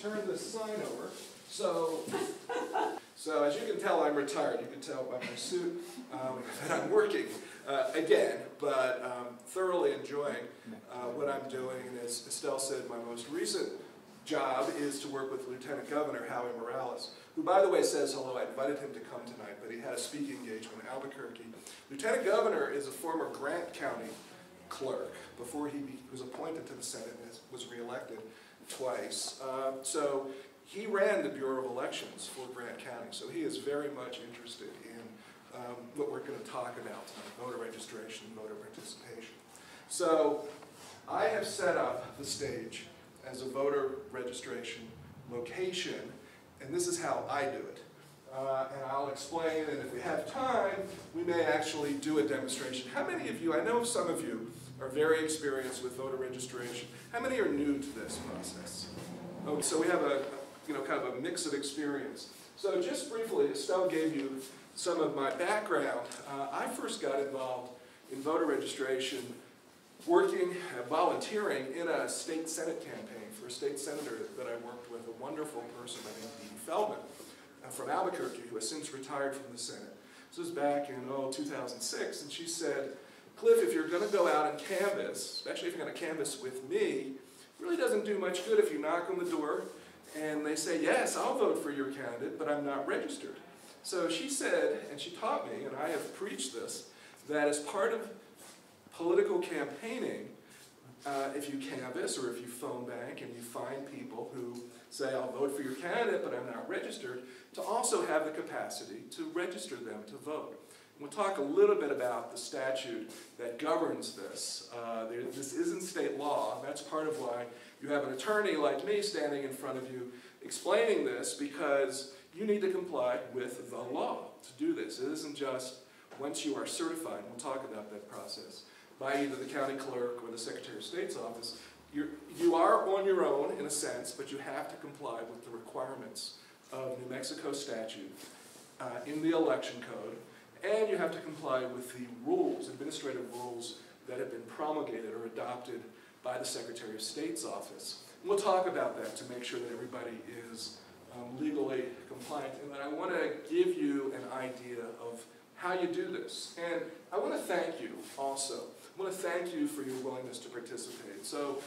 turn this sign over. So as you can tell, I'm retired. You can tell by my suit that I'm working again, but thoroughly enjoying what I'm doing. And as Estelle said, my most recent job is to work with Lieutenant Governor Howie Morales, who, by the way, says hello. I invited him to come tonight, but he had a speaking engagement in Albuquerque. Lieutenant Governor is a former Grant County clerk before he was appointed to the Senate and was reelected twice. So he ran the Bureau of Elections for Grant County, so he is very much interested in what we're going to talk about tonight, voter registration, voter participation. So I have set up the stage as a voter registration location, and this is how I do it. And I'll explain, and if we have time, we may actually do a demonstration. How many of you, I know some of you are very experienced with voter registration. How many are new to this process? Okay, so we have a kind of a mix of experience. So just briefly, Estelle gave you some of my background. I first got involved in voter registration working, volunteering in a state Senate campaign for a state senator that I worked with, a wonderful person named Dee Feldman from Albuquerque, who has since retired from the Senate. This was back in 2006, and she said, Cliff, if you're going to go out and canvass, especially if you're going to canvass with me, it really doesn't do much good if you knock on the door and they say, yes, I'll vote for your candidate, but I'm not registered. So she said, and she taught me, and I have preached this, that as part of political campaigning, if you canvass or if you phone bank and you find people who say, I'll vote for your candidate, but I'm not registered, to also have the capacity to register them to vote. And we'll talk a little bit about the statute that governs this. This isn't state law. That's part of why you have an attorney like me standing in front of you explaining this, because you need to comply with the law to do this. It isn't just once you are certified, we'll talk about that process, by either the county clerk or the Secretary of State's office. You are on your own in a sense, but you have to comply with the requirements of New Mexico statute in the election code, and you have to comply with the rules, administrative rules that have been promulgated or adopted by the Secretary of State's office. And we'll talk about that to make sure that everybody is legally compliant. And then I want to give you an idea of how you do this. And I want to thank you also. I want to thank you for your willingness to participate. So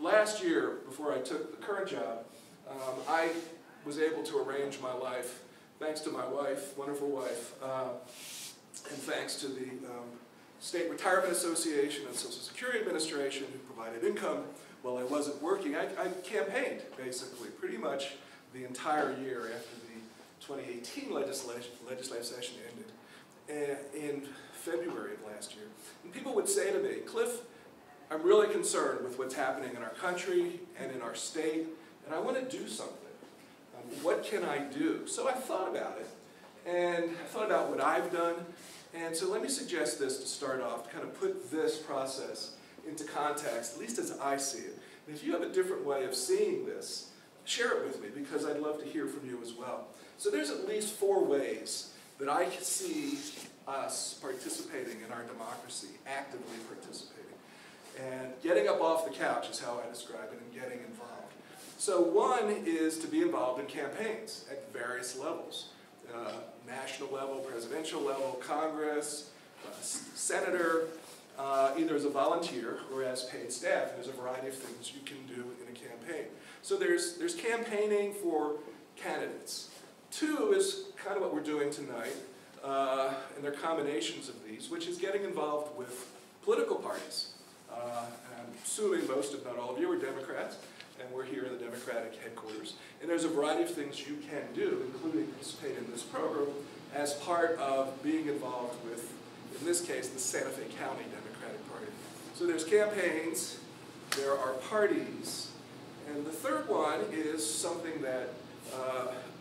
last year, before I took the current job, I was able to arrange my life, thanks to my wife, wonderful wife, and thanks to the State Retirement Association and Social Security Administration, who provided income while I wasn't working. I campaigned, basically, pretty much the entire year after the 2018 legislative session ended in February of last year. And people would say to me, Cliff, I'm really concerned with what's happening in our country and in our state, and I want to do something. What can I do? So I thought about it, and I thought about what I've done. And so let me suggest this to start off, to kind of put this process into context, at least as I see it. And if you have a different way of seeing this, share it with me, because I'd love to hear from you as well. So there's at least 4 ways that I can see us participating in our democracy, actively participating. And getting up off the couch is how I describe it, and getting involved. So one is to be involved in campaigns at various levels. National level, presidential level, Congress, senator, either as a volunteer or as paid staff. There's a variety of things you can do in a campaign. So there's campaigning for candidates. 2 is kind of what we're doing tonight, and there are combinations of these, which is getting involved with political parties. I'm assuming most, if not all of you, are Democrats, and we're here in the Democratic headquarters. And there's a variety of things you can do, including participate in this program as part of being involved with, in this case, the Santa Fe County Democratic Party. So there's campaigns, there are parties, and the third one is something that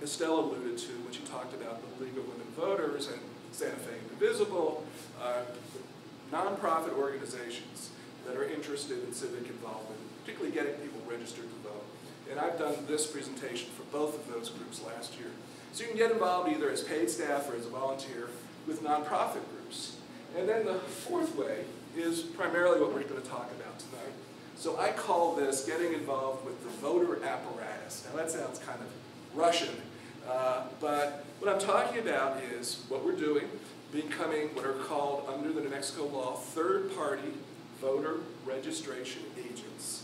Estelle alluded to when she talked about the League of Women Voters and Santa Fe Indivisible, nonprofit organizations that are interested in civic involvement, particularly getting people registered to vote. And I've done this presentation for both of those groups last year. So you can get involved either as paid staff or as a volunteer with nonprofit groups. And then the 4th way is primarily what we're going to talk about tonight. So I call this getting involved with the voter apparatus. Now that sounds kind of Russian, but what I'm talking about is what we're doing, becoming what are called under the New Mexico law third-party voter registration agents.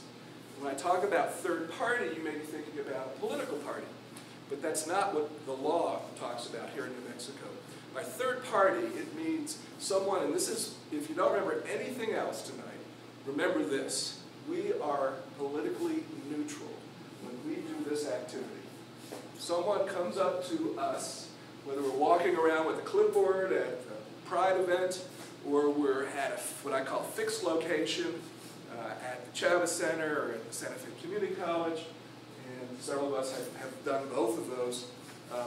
When I talk about third party, you may be thinking about a political party, but that's not what the law talks about here in New Mexico. By third party, it means someone, and this is, if you don't remember anything else tonight, remember this: we are politically neutral when we do this activity. Someone comes up to us, whether we're walking around with a clipboard at a Pride event, or we're at what I call fixed location at the Chavez Center or at the Santa Fe Community College, and several of us have done both of those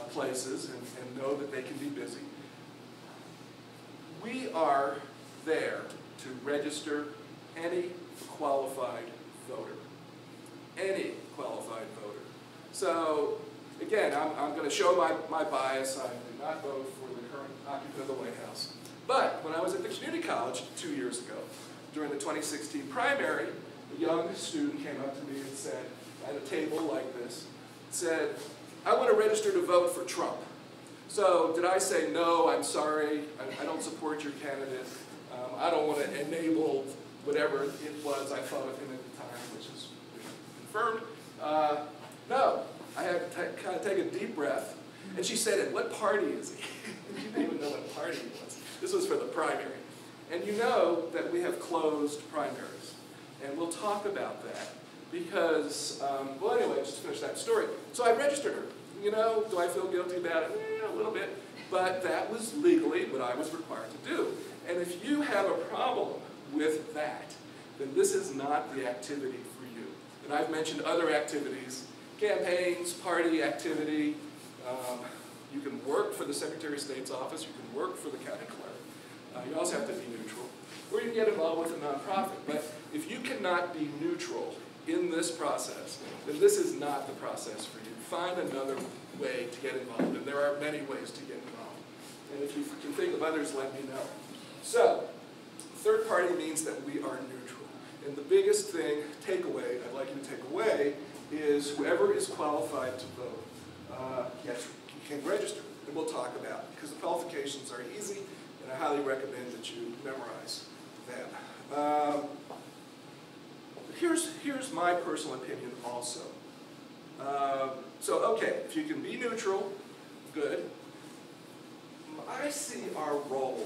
places and know that they can be busy. We are there to register any qualified voter. Any qualified voter. So, again, I'm going to show my bias. I did not vote for the current occupant of the White House. But when I was at the community college 2 years ago, during the 2016 primary, a young student came up to me and said, at a table like this, said, "I want to register to vote for Trump." So did I say, "No, I'm sorry, I don't support your candidate. I don't want to enable whatever it was I thought of him at the time," which is confirmed. No, I had to kind of take a deep breath. And she said, "And what party is he?" She didn't even know what party it was. This was for the primary. And you know that we have closed primaries. And we'll talk about that because, well, anyway, just to finish that story. So I registered her. You know, do I feel guilty about it? A little bit. But that was legally what I was required to do. And if you have a problem with that, then this is not the activity for you. And I've mentioned other activities, campaigns, party activity. You can work for the Secretary of State's office. You can work for the county clerk. You also have to be neutral. Or you can get involved with a nonprofit. But if you cannot be neutral in this process, then this is not the process for you. Find another way to get involved. And there are many ways to get involved. And if you can think of others, let me know. So, third party means that we are neutral. And the biggest thing, takeaway, I'd like you to take away, is whoever is qualified to vote, yes, you can register. And we'll talk about it, because the qualifications are easy, and I highly recommend that you memorize them. Here's my personal opinion also. So, okay, if you can be neutral, good. I see our role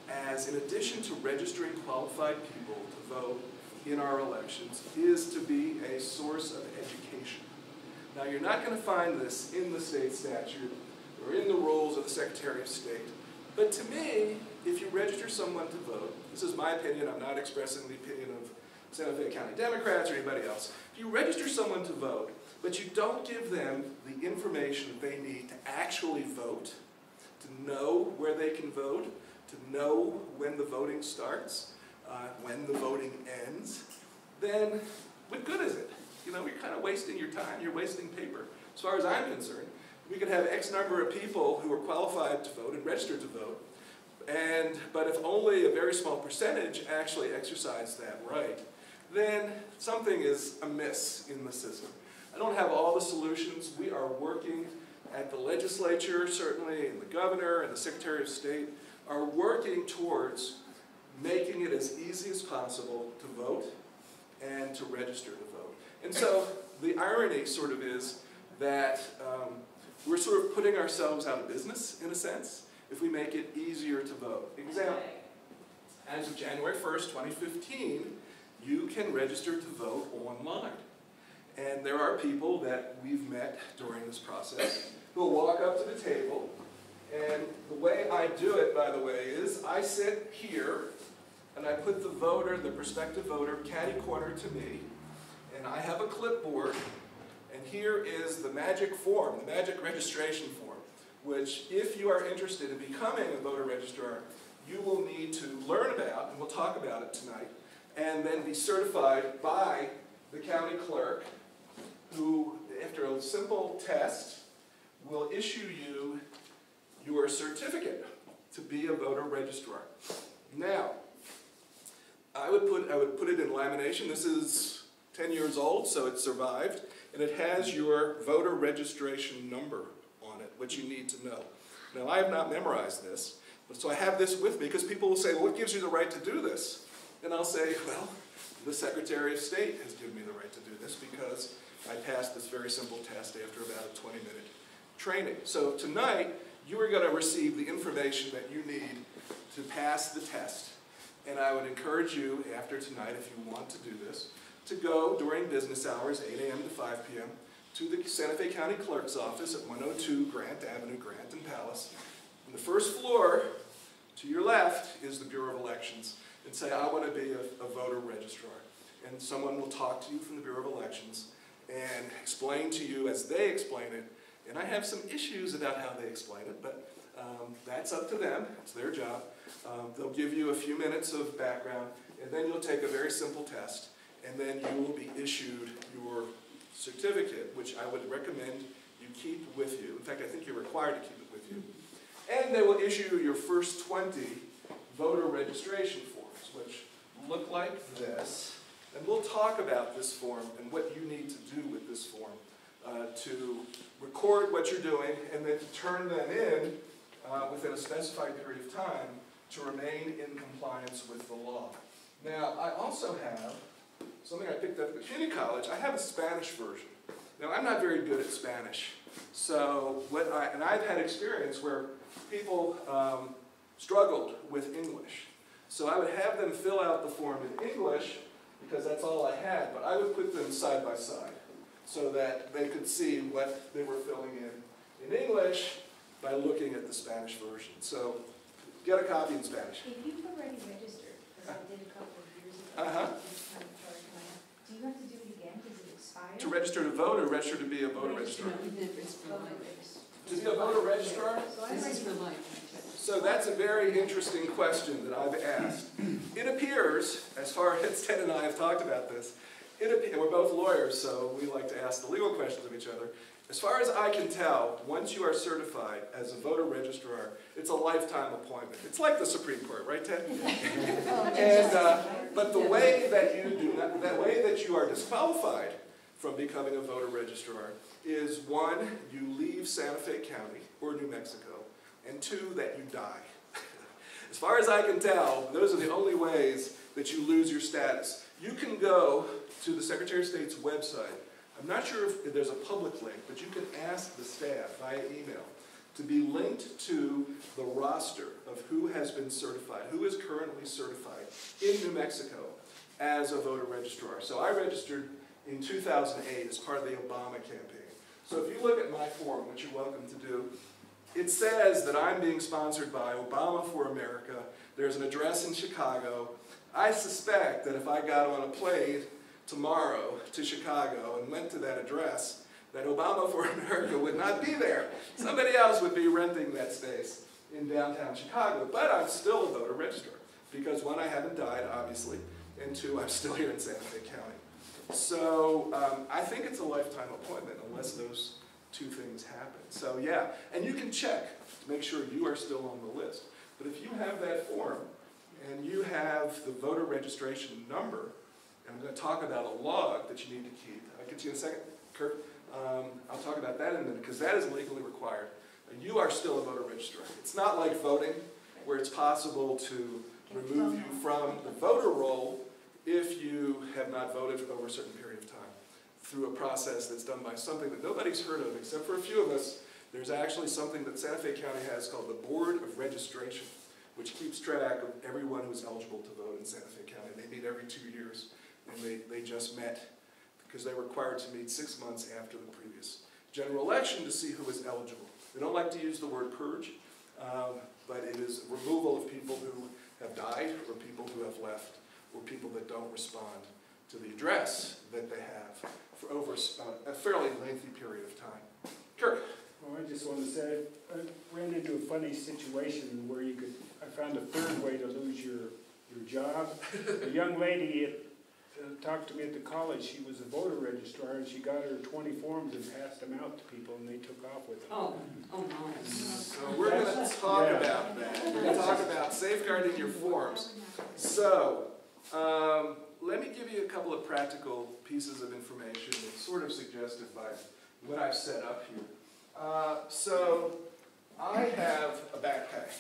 as, in addition to registering qualified people to vote in our elections, is to be a source of education. Now, you're not going to find this in the state statute or in the rules of the Secretary of State. But to me, if you register someone to vote, this is my opinion, I'm not expressing the opinion of Santa Fe County Democrats or anybody else. If you register someone to vote, but you don't give them the information they need to actually vote, to know where they can vote, to know when the voting starts, when the voting ends, then what good is it? You know, you're kind of wasting your time, you're wasting paper. As far as I'm concerned, we could have X number of people who are qualified to vote and registered to vote, but if only a very small percentage actually exercise that right, then something is amiss in the system. I don't have all the solutions. We are working at the legislature, certainly, and the governor and the Secretary of State are working towards making it as easy as possible to vote and to register to vote. And so the irony sort of is that we're sort of putting ourselves out of business, in a sense, if we make it easier to vote. Example, as of January 1st, 2015, you can register to vote online. And there are people that we've met during this process who will walk up to the table, and the way I do it, by the way, is I sit here, and I put the voter, the prospective voter, catty-corner to me, and I have a clipboard, and here is the magic form, the magic registration form, which, if you are interested in becoming a voter registrar, you will need to learn about, and we'll talk about it tonight, and then be certified by the county clerk, who, after a simple test, will issue you your certificate to be a voter registrar. Now, I would put it in lamination. This is 10 years old, so it survived, and it has your voter registration number on it, which you need to know. Now, I have not memorized this, but so I have this with me, because people will say, well, what gives you the right to do this? And I'll say, well, the Secretary of State has given me the right to do this because I passed this very simple test after about a 20-minute training. So tonight, you are going to receive the information that you need to pass the test. And I would encourage you, after tonight, if you want to do this, to go during business hours, 8 a.m. to 5 p.m., to the Santa Fe County Clerk's office at 102 Grant Avenue, Grant and Palace. On the first floor, to your left, is the Bureau of Elections, and say, I want to be a voter registrar. And someone will talk to you from the Bureau of Elections and explain to you as they explain it. And I have some issues about how they explain it, but that's up to them. It's their job. They'll give you a few minutes of background, and then you'll take a very simple test, and then you will be issued your certificate, which I would recommend you keep with you. In fact, I think you're required to keep it with you. And they will issue your first 20 voter registration forms, which look like this. And we'll talk about this form and what you need to do with this form to record what you're doing and then to turn them in within a specified period of time to remain in compliance with the law. Now, I also have something I picked up at community college. I have a Spanish version. Now, I'm not very good at Spanish. So, and I've had experience where people struggled with English. So I would have them fill out the form in English because that's all I had, but I would put them side by side so that they could see what they were filling in English by looking at the Spanish version. So get a copy in Spanish. If you've already registered, because I did a couple of years ago, do you have to do it again? Does it expire? To register to vote or register to be a voter registrar? No, it's for life. To be a voter registrar? This is for life. So that's a very interesting question that I've asked. It appears, as far as Ted and I have talked about this, and we're both lawyers, so we like to ask the legal questions of each other. As far as I can tell, once you are certified as a voter registrar, it's a lifetime appointment. It's like the Supreme Court, right, Ted? But the way that you do not, that way that you are disqualified from becoming a voter registrar is, one, you leave Santa Fe County or New Mexico, and two, that you die. As far as I can tell, those are the only ways that you lose your status. You can go to the Secretary of State's website. I'm not sure if there's a public link, but you can ask the staff via email to be linked to the roster of who has been certified, who is currently certified in New Mexico as a voter registrar. So I registered in 2008 as part of the Obama campaign. So if you look at my form, which you're welcome to do, it says that I'm being sponsored by Obama for America. There's an address in Chicago. I suspect that if I got on a plane tomorrow to Chicago and went to that address, that Obama for America would not be there. Somebody else would be renting that space in downtown Chicago. But I'm still a voter registrar because, one, I haven't died, obviously, and two, I'm still here in Santa Fe County. So I think it's a lifetime appointment unless those two things happen. So yeah, and you can check to make sure you are still on the list. But if you have that form and you have the voter registration number, and I'm going to talk about a log that you need to keep. I'll get you in a second, Kurt. I'll talk about that in a minute because that is legally required. You are still a voter registrar. It's not like voting where it's possible to remove you from the voter roll if you have not voted for over a certain period of time through a process that's done by something that nobody's heard of except for a few of us. There's actually something that Santa Fe County has called the Board of Registration, which keeps track of everyone who's eligible to vote in Santa Fe County. They meet every 2 years, and they just met because they're required to meet 6 months after the previous general election to see who is eligible. They don't like to use the word purge, but it is removal of people who have died or people who have left or people that don't respond to the address that they have for over a fairly lengthy period of time. Kirk? Well, I just want to say I ran into a funny situation where I found a third way to lose your job. A young lady talked to me at the college. She was a voter registrar, and she got her 20 forms and passed them out to people, and they took off with them. Oh no. So we're going to talk about that. We're going to talk about safeguarding your forms. So let me give you a couple of practical pieces of information that's sort of suggested by what I've set up here. So I have a backpack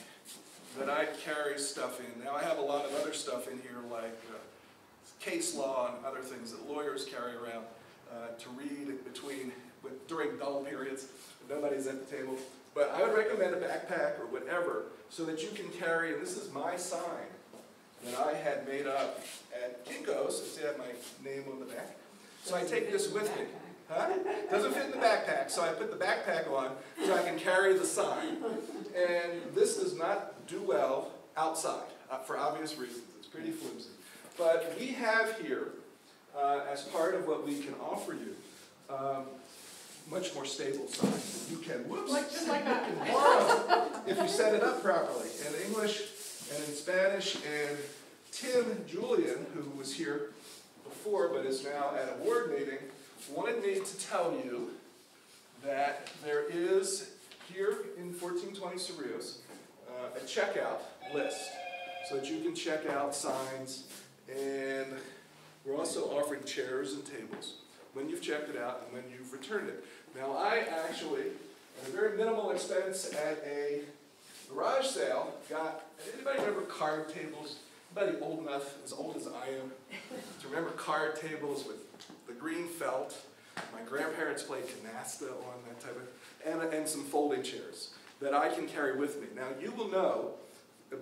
that I carry stuff in. Now I have a lot of other stuff in here like case law and other things that lawyers carry around to read during dull periods when nobody's at the table. But I would recommend a backpack or whatever so that you can carry, and this is my sign that I had made up at Kinko's. See, I have my name on the back. So I take this with me. Huh? Doesn't fit in the backpack, so I put the backpack on so I can carry the sign. And this does not do well outside for obvious reasons. It's pretty flimsy. But we have here, as part of what we can offer you, much more stable signs. You can, Just like that. you can borrow if you set it up properly in English and in Spanish. And Tim Julian, who was here before but is now at a board meeting, wanted me to tell you that there is here in 1420 Cerrillos a checkout list so that you can check out signs, and we're also offering chairs and tables when you've checked it out and when you've returned it. Now I actually, at a very minimal expense at a garage sale, got, anybody remember card tables? Anybody old enough, as old as I am, to remember card tables with the green felt? My grandparents played canasta on that type of, and some folding chairs that I can carry with me. Now you will know,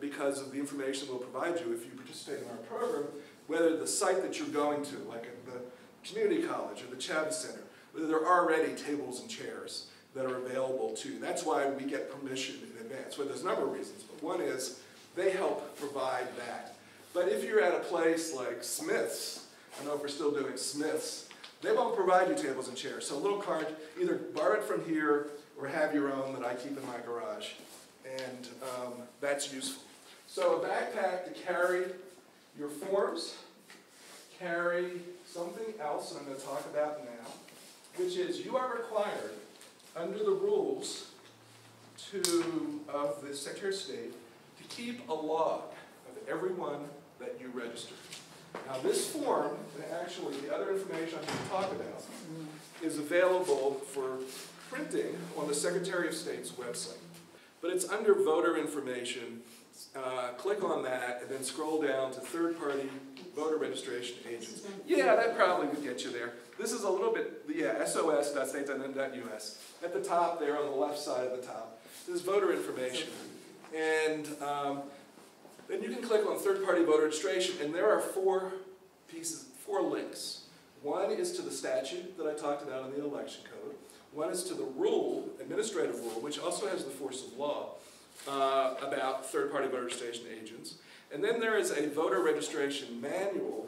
because of the information we'll provide you if you participate in our program, whether the site that you're going to, like at the community college or the Chavez Center, whether there are already tables and chairs that are available to you. That's why we get permission in advance. Well, there's a number of reasons, but one is they help provide that. But if you're at a place like Smith's, I don't know if we're still doing Smith's, they won't provide you tables and chairs. So a little card, either borrow it from here or have your own that I keep in my garage. And that's useful. So a backpack to carry your forms, carry something else that I'm going to talk about now, which is you are required under the rules of the Secretary of State to keep a log of everyone that you register. Now this form, and actually the other information I'm going to talk about, is available for printing on the Secretary of State's website. But it's under voter information. Click on that and then scroll down to third-party voter registration agents. Yeah, that probably would get you there. This is a little bit, yeah, sos.state.nm.us. At the top there on the left side of the top, this is voter information. And then you can click on third-party voter registration, and there are four links. One is to the statute that I talked about in the election code. One is to the rule, administrative rule, which also has the force of law, about third-party voter registration agents. And then there is a voter registration manual,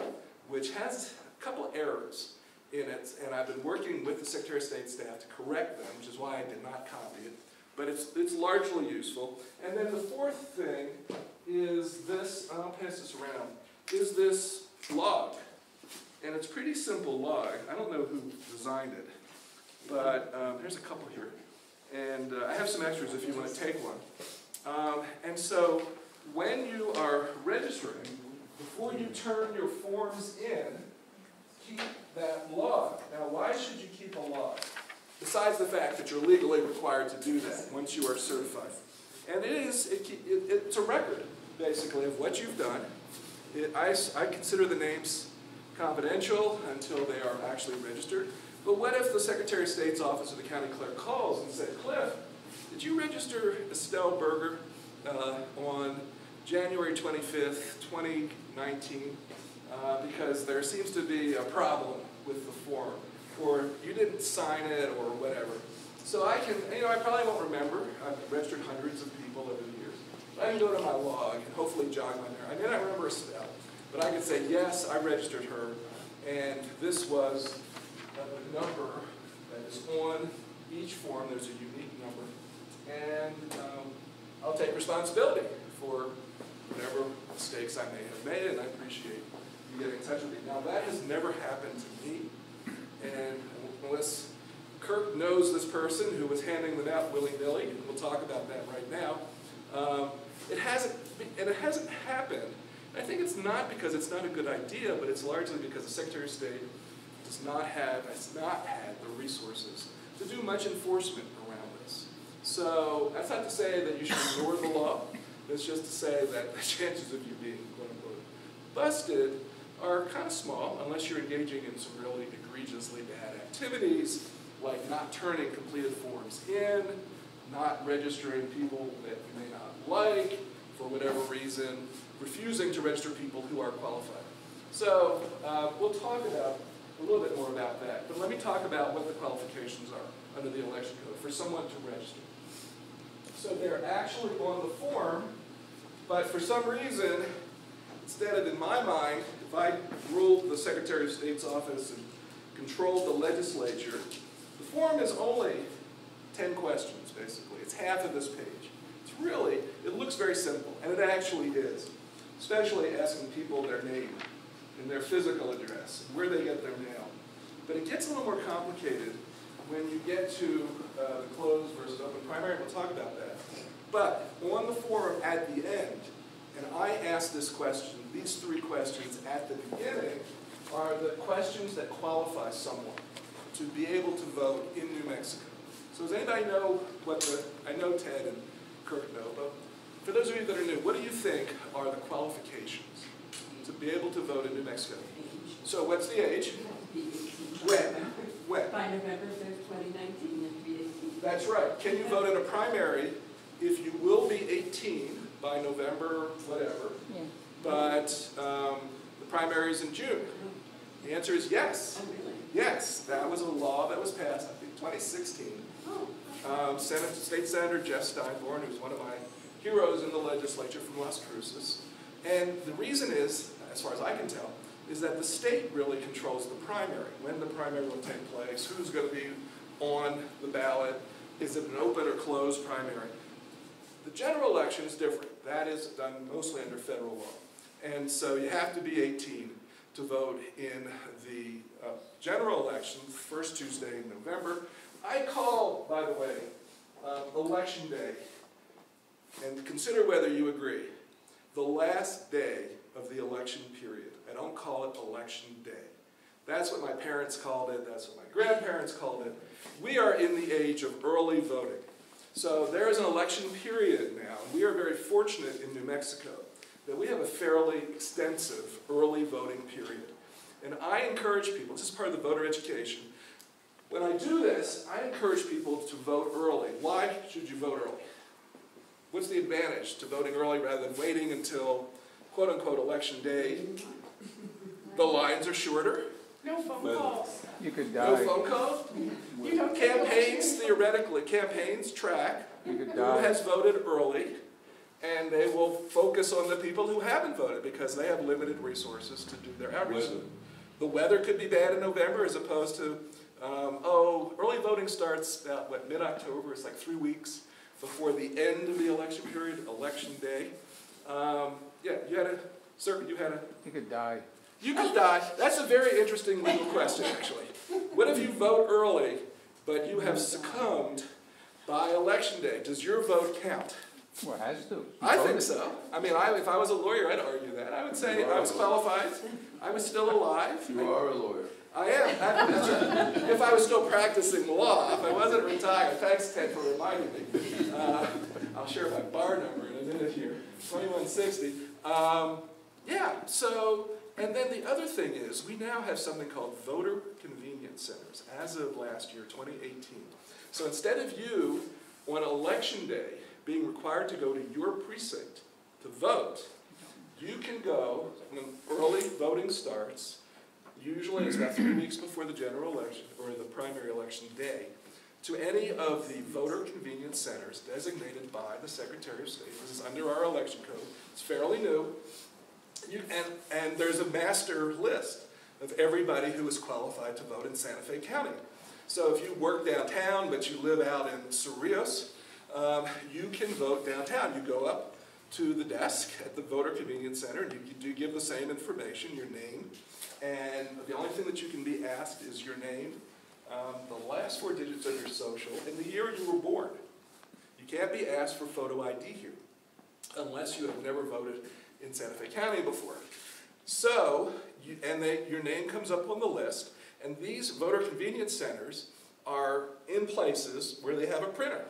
which has a couple errors in it, and I've been working with the Secretary of State staff to correct them, which is why I did not copy it. But it's largely useful. And then the fourth thing is this, and I'll pass this around, is this log. And it's a pretty simple log. I don't know who designed it, but there's a couple here. And I have some extras if you want to take one. And so when you are registering, before you turn your forms in, keep that log. Now why should you keep a log? Besides the fact that you're legally required to do that once you are certified. And it's a record, basically, of what you've done. I consider the names confidential until they are actually registered. But what if the Secretary of State's office or the county clerk calls and said, Cliff, did you register Estelle Berger on January 25th, 2019? Because there seems to be a problem with the form, or you didn't sign it, or whatever. So I can, I probably won't remember. I've registered hundreds of people over the years. But I can go to my log and hopefully jog my memory. I may not remember Estelle, but I can say, yes, I registered her, and this was the number that is on each form. There's a unique number. And I'll take responsibility for whatever mistakes I may have made, and I appreciate you getting in touch with me. Now, that has never happened to me, and unless Kirk knows this person who was handing them out willy-nilly, and we'll talk about that right now, it hasn't happened I think it's not because it's not a good idea, but it's largely because the Secretary of State has not had the resources to do much enforcement around this. So that's not to say that you should ignore the law. It's just to say that the chances of you being, quote unquote, busted are kind of small unless you're engaging in some really egregiously bad activities, like not turning completed forms in, not registering people that you may not like for whatever reason, refusing to register people who are qualified. So we'll talk about a little bit more about that, but let me talk about what the qualifications are under the election code for someone to register. So they're actually on the form, but for some reason, instead of, in my mind, if I ruled the Secretary of State's office and controlled the legislature, the form is only 10 questions, basically. It's half of this page. It's really, it looks very simple, and it actually is, especially asking people their name and their physical address, and where they get their mail. But it gets a little more complicated when you get to the closed versus open primary. We'll talk about that. But on the form at the end, and I ask this question, these three questions at the beginning are the questions that qualify someone to be able to vote in New Mexico. So does anybody know what I know Ted and Kirk know, but for those of you that are new, what do you think are the qualifications to be able to vote in New Mexico? So what's the age? When? By November 3rd, 2019, you have to be 18. That's right. Can you vote in a primary if you will be 18 by November, whatever, Yeah. but the primary is in June? The answer is yes. Oh, really? Yes, that was a law that was passed, I think, 2016. Oh. State Senator Jeff Steinborn, who's one of my heroes in the legislature from Las Cruces. And the reason is, as far as I can tell, is that the state really controls the primary, when the primary will take place, who's going to be on the ballot, is it an open or closed primary. The general election is different. That is done mostly under federal law. And so you have to be 18 to vote in the general election, first Tuesday in November. I call, by the way, Election Day, and consider whether you agree, the last day of the election period. I don't call it Election Day. That's what my parents called it. That's what my grandparents called it. We are in the age of early voting. So there is an election period now. We are very fortunate in New Mexico that we have a fairly extensive early voting period. And I encourage people, this is part of the voter education, when I do this, I encourage people to vote early. Why should you vote early? What's the advantage to voting early rather than waiting until, quote unquote, Election Day? The lines are shorter. No phone calls. You could No die. phone calls. You don't Campaigns, theoretically, campaigns track You could who die. has voted early, and they will focus on the people who haven't voted because they have limited resources to do their outreach. The weather could be bad in November as opposed to, early voting starts about, what, mid-October. It's like 3 weeks before the end of the election period, Election Day. Yeah, You could die. You could die. That's a very interesting legal question, actually. What if you vote early, but you have succumbed by Election Day? Does your vote count? Well, it has to. You I think voted. so. I mean, if I was a lawyer, I'd argue that. I would say if I was qualified, I was still alive. You are a lawyer. I am. That's right. If I was still practicing law, if I wasn't retired. Thanks, Ted, for reminding me. I'll share my bar number in a minute here. 2160. Yeah, so, and then the other thing is, we now have something called voter convenience centers as of last year, 2018. So instead of you, on Election Day, being required to go to your precinct to vote, you can go when early voting starts. Usually it's about 3 weeks before the general election, or the primary election day, to any of the voter convenience centers designated by the Secretary of State. This is under our election code. It's fairly new. And there's a master list of everybody who is qualified to vote in Santa Fe County. So if you work downtown, but you live out in Cerrillos, you can vote downtown. You go up to the desk at the voter convenience center, and you do give the same information, your name, and the only thing that you can be asked is your name, the last 4 digits of your social, and the year you were born. You can't be asked for photo ID here, unless you have never voted in Santa Fe County before. So, your name comes up on the list, and these voter convenience centers are in places where they have a printer.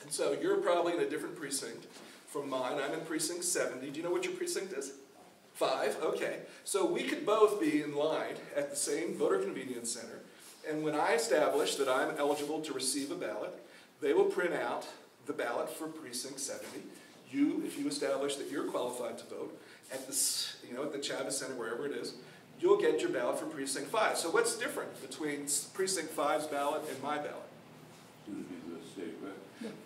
And so you're probably in a different precinct from mine. I'm in precinct 70. Do you know what your precinct is? 5, okay. So we could both be in line at the same voter convenience center, and when I establish that I'm eligible to receive a ballot, they will print out the ballot for precinct 70. You, if you establish that you're qualified to vote at the Chavez Center, wherever it is, you'll get your ballot for precinct 5. So what's different between precinct 5's ballot and my ballot?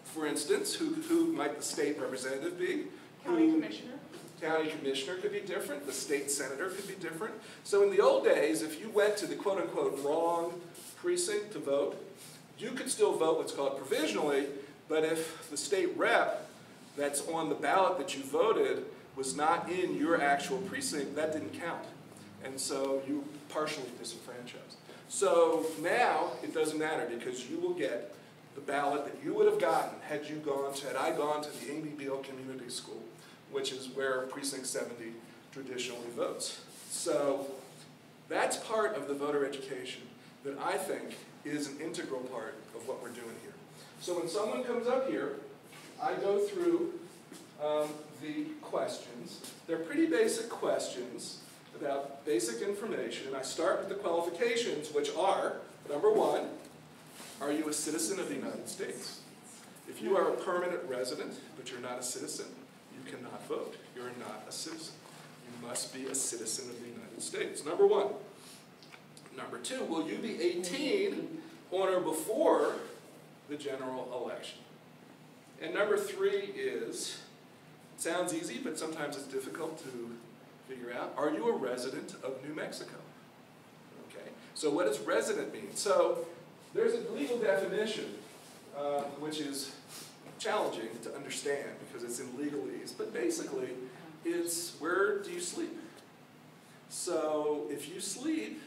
For instance, who might the state representative be? County commissioner. County commissioner could be different. The state senator could be different. So in the old days, if you went to the quote-unquote wrong precinct to vote, you could still vote what's called provisionally, but if the state rep that's on the ballot that you voted was not in your actual precinct, that didn't count. And so you partially disenfranchised. So now it doesn't matter because you will get the ballot that you would have gotten had I gone to the Amy Beale Community School, which is where precinct 70 traditionally votes. So that's part of the voter education that I think is an integral part of what we're doing here. So when someone comes up here, I go through the questions. They're pretty basic questions about basic information. I start with the qualifications, which are, number 1, are you a citizen of the United States? If you are a permanent resident, but you're not a citizen, you cannot vote. You're not a citizen. You must be a citizen of the United States. Number 1. Number 2, will you be 18 on or before the general election? And number 3 is, it sounds easy, but sometimes it's difficult to figure out, are you a resident of New Mexico? Okay, so what does resident mean? So there's a legal definition, which is challenging to understand because it's in legalese, but basically it's where do you sleep? So if you sleep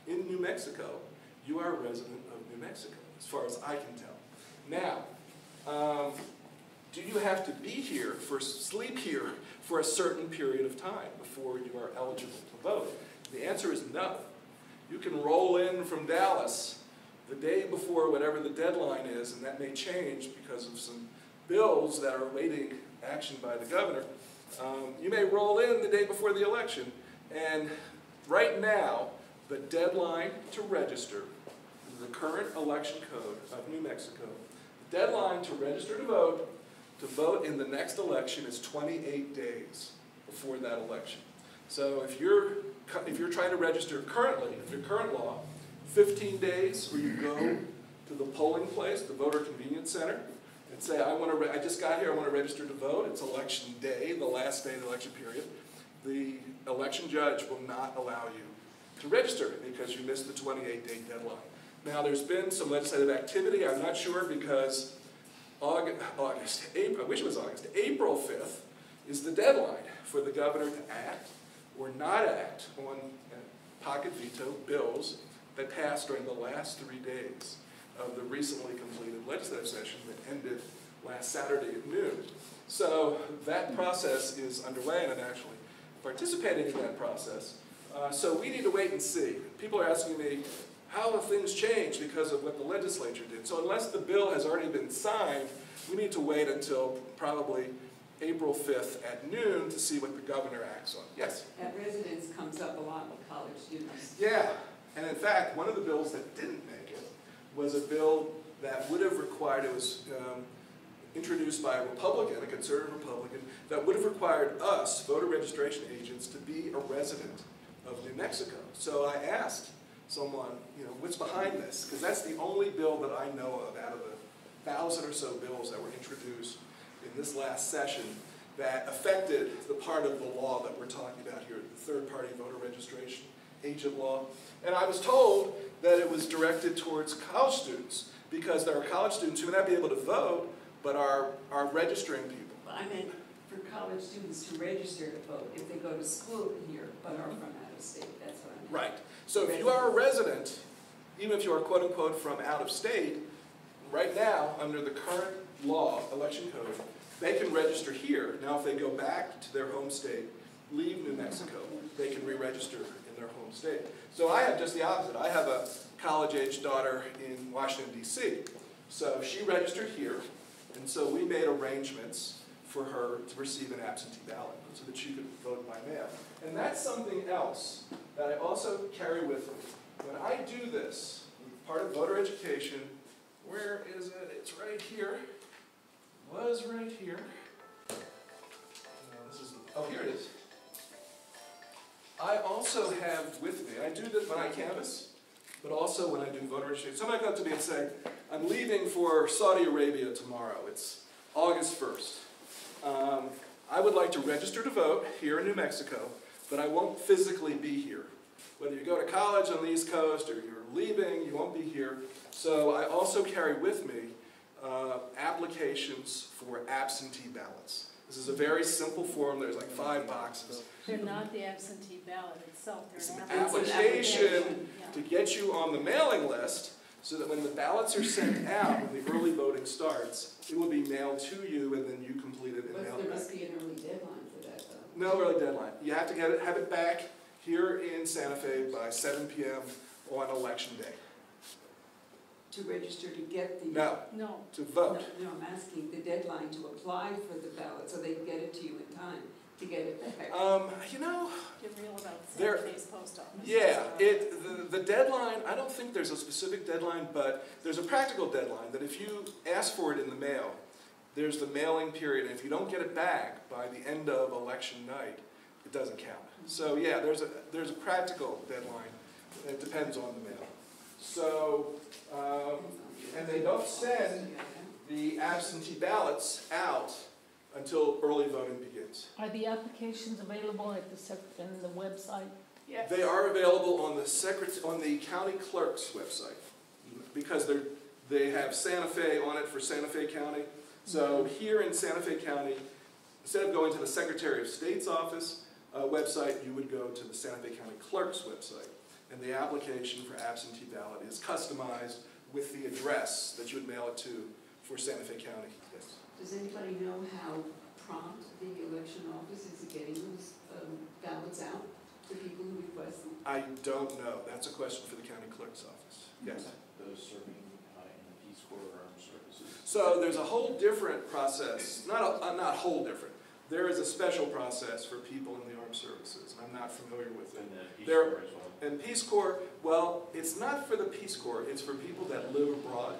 in New Mexico, you are a resident of New Mexico, as far as I can tell. Now, do you have to be here sleep here for a certain period of time before you are eligible to vote? The answer is no. You can roll in from Dallas the day before whatever the deadline is, and that may change because of some bills that are awaiting action by the governor. You may roll in the day before the election, and right now, the deadline to register, the current election code of New Mexico, the deadline to register to vote in the next election is 28 days before that election. So if you're trying to register currently, if your current law, 15 days where you go to the polling place, the voter convenience center, and say, I just got here, I want to register to vote. It's election day, the last day of the election period. The election judge will not allow you to register because you missed the 28-day deadline. Now, there's been some legislative activity. I'm not sure because April 5th is the deadline for the governor to act or not act on pocket veto bills that passed during the last 3 days of the recently completed legislative session that ended last Saturday at noon. So that process is underway, and I'm actually participating in that process. So we need to wait and see. People are asking me, how have things changed because of what the legislature did? So unless the bill has already been signed, we need to wait until probably April 5th at noon to see what the governor acts on. Yes? That residence comes up a lot with college students. Yeah, and in fact, one of the bills that didn't make it was a bill that would have required, it was introduced by a Republican, a conservative Republican, that would have required us, voter registration agents, to be a resident of New Mexico. So I asked someone, what's behind this? Because that's the only bill that I know of out of the 1,000 or so bills that were introduced in this last session that affected the part of the law that we're talking about here, the third-party voter registration agent law. And I was told that it was directed towards college students because there are college students who may not be able to vote but are registering people. Well, I meant for college students to register to vote if they go to school here but are from out of state. That's what I meant. Right. So if you are a resident, even if you are quote-unquote from out of state, right now, under the current law, election code, they can register here. Now, if they go back to their home state, leave New Mexico, they can re-register in their home state. So I have just the opposite. I have a college-age daughter in Washington, D.C. So she registered here, and so we made arrangements for her to receive an absentee ballot so that she could vote by mail. And that's something else that I also carry with me. When I do this, part of voter education, where is it? It's right here. Was right here. No, this is, oh, here it is. I also have with me, I do this when I canvass, but also when I do voter registration. Somebody comes to me and say, I'm leaving for Saudi Arabia tomorrow. It's August 1st. I would like to register to vote here in New Mexico, but I won't physically be here. Whether you go to college on the East Coast or you're leaving, you won't be here. So I also carry with me applications for absentee ballots. This is a very simple form. There's like 5 boxes. They're not the absentee ballot itself, It's they're an an application to get you on the mailing list so that when the ballots are sent out, when the early voting starts, it will be mailed to you and then you complete it and mail it There back. must be an early deadline for that, though. No early deadline. You have to have it back here in Santa Fe by 7 p.m. on election day. To register to get the... No, No. to vote. No, I'm asking the deadline to apply for the ballot so they can get it to you in time to get it back. You know, Get real about There- Santa Fe's post office. yeah, the deadline, I don't think there's a specific deadline, but there's a practical deadline that if you ask for it in the mail, there's the mailing period, and if you don't get it back by the end of election night, it doesn't count. So yeah, there's a practical deadline. It depends on the mail. So, and they don't send the absentee ballots out until early voting begins. Are the applications available at in the website? Yes. They are available on the county clerk's website because they have Santa Fe on it for Santa Fe County. So here in Santa Fe County, instead of going to the Secretary of State's office website, you would go to the Santa Fe County clerk's website. And the application for absentee ballot is customized with the address that you would mail it to for Santa Fe County. Yes. Does anybody know how prompt the election office is at getting those ballots out to people who request them? I don't know. That's a question for the county clerk's office. Yes. Those serving in the Peace Corps or Armed Services. So there's a whole different process, not whole different. There is a special process for people in the armed services. I'm not familiar with it. And the Peace There- Corps as well. And Peace Corps, well, it's not for the Peace Corps, it's for people that live abroad.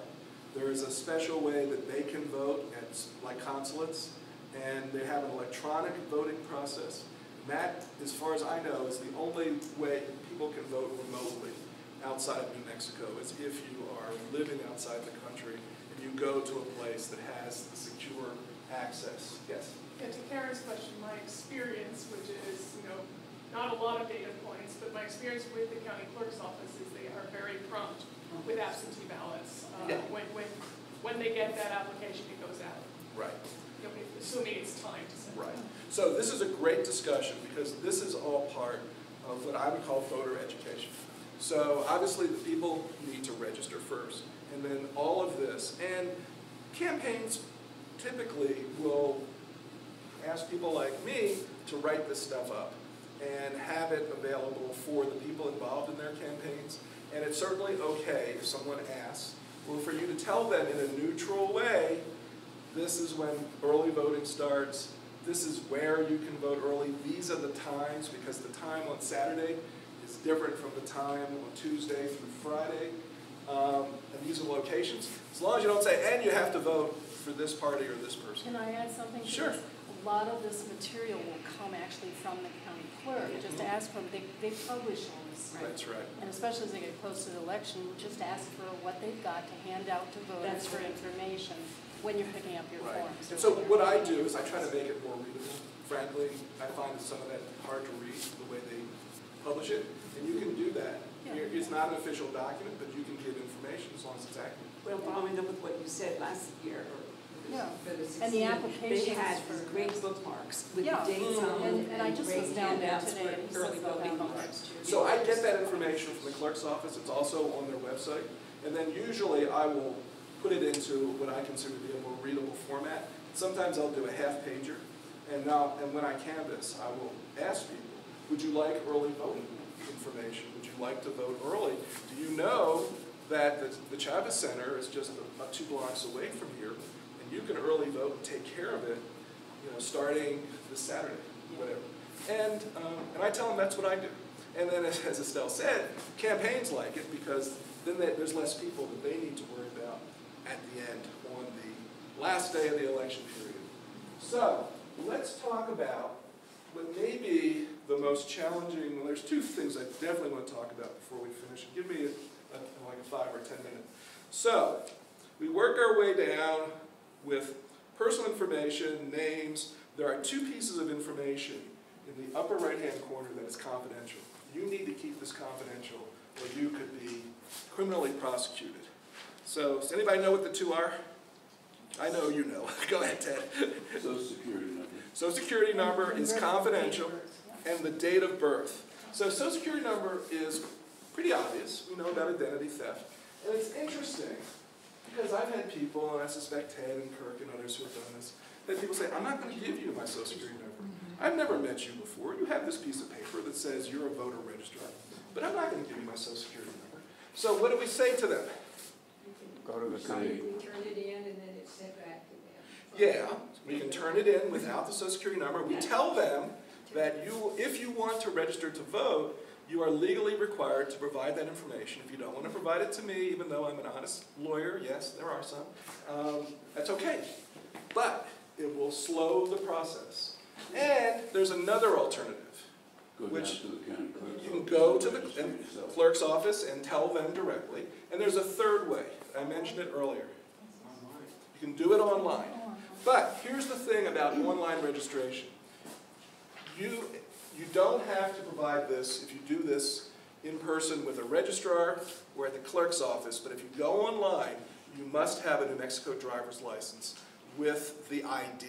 There is a special way that they can vote at like consulates, and they have an electronic voting process. And that, as far as I know, is the only way people can vote remotely outside of New Mexico, is if you are living outside the country and you go to a place that has the secure access. Yes? Yeah, to Karen's question, my experience, which is, not a lot of data points, but my experience with the county clerk's office is they are very prompt with absentee ballots. Yeah. When they get that application, it goes out. Right. Assuming it's timed to send. Right. So this is a great discussion because this is all part of what I would call voter education. So obviously the people need to register first, and then all of this. And campaigns typically will ask people like me to write this stuff up and have it available for the people involved in their campaigns. And it's certainly okay if someone asks, or for you to tell them in a neutral way, this is when early voting starts, this is where you can vote early, these are the times, because the time on Saturday is different from the time on Tuesday through Friday, and these are locations. As long as you don't say, and you have to vote for this party or this person. Can I add something to Sure. this? A lot of this material will come actually from the county clerk, just to ask for them, they publish all this. That's right. And especially as they get close to the election, just ask for what they've got to hand out to voters That's for right. information when you're picking up your Right. forms. And so what I do is I try to make it more readable. Frankly, I find some of that hard to read, the way they publish it. And you can do that. Yeah. It's not an official document, but you can give information as long as it's accurate. Well, following up with what you said last year, or Yeah. for the And the 16, applications they had for- these great bookmarks with Yeah. the dates on them And I just was great down there handouts today, for and he early says they'll voting have them on next year. So I get that information from the clerk's office. It's also on their website. And then usually I will put it into what I consider to be a more readable format Sometimes I'll do a half pager, and when I canvass, I will ask people, would you like early voting information? Would you like to vote early? Do you know that the Chavez Center is just about 2 blocks away from here, and you can early vote and take care of it, starting this Saturday, whatever. And I tell them that's what I do. And then, as Estelle said, campaigns like it because then there's less people that they need to worry about at the end on the last day of the election period. So let's talk about what may be the most challenging. Well, there's 2 things I definitely want to talk about before we finish. Give me like a 5 or 10 minute. So we work our way down with personal information, names. There are 2 pieces of information in the upper right-hand corner that is confidential. You need to keep this confidential or you could be criminally prosecuted. So does anybody know what the 2 are? I know you know. Go ahead, Ted. Social Security number. Social Security number is confidential, and the date of birth. So Social Security number is pretty obvious. We know about identity theft. And it's interesting because I've had people, and I suspect Ted and Kirk and others who have done this, that people say, I'm not going to give you my Social Security number. I've never met you before. You have this piece of paper that says you're a voter registrar, but I'm not going to give you my Social Security number. So what do we say to them? Go to the county. We turn it in and then it's sent back to them. Yeah, we can turn it in without the Social Security number. We tell them that if you want to register to vote, you are legally required to provide that information. If you don't want to provide it to me, even though I'm an honest lawyer, yes, there are some, that's okay. But it will slow the process. And there's another alternative. Which to the county clerk's you can office go to and the register yourself. clerk's office and tell them directly. And there's a third way. I mentioned it earlier. You can do it online. But here's the thing about online registration. You don't have to provide this if you do this in person with a registrar or at the clerk's office. But if you go online, you must have a New Mexico driver's license with the ID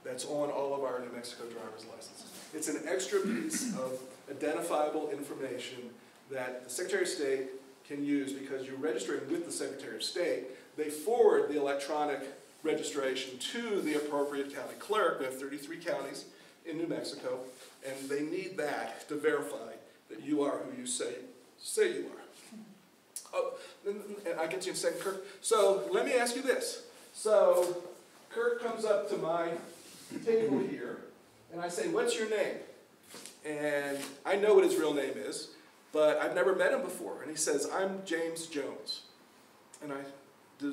that's on all of our New Mexico driver's licenses. It's an extra piece of identifiable information that the Secretary of State can use because you're registering with the Secretary of State. They forward the electronic registration to the appropriate county clerk. We have 33 counties in New Mexico, and they need that to verify that you are who you say you are. Oh, and I'll get to you in a second, Kirk. So let me ask you this. So Kirk comes up to my table here, and I say, what's your name? And I know what his real name is, but I've never met him before. And he says, I'm James Jones. And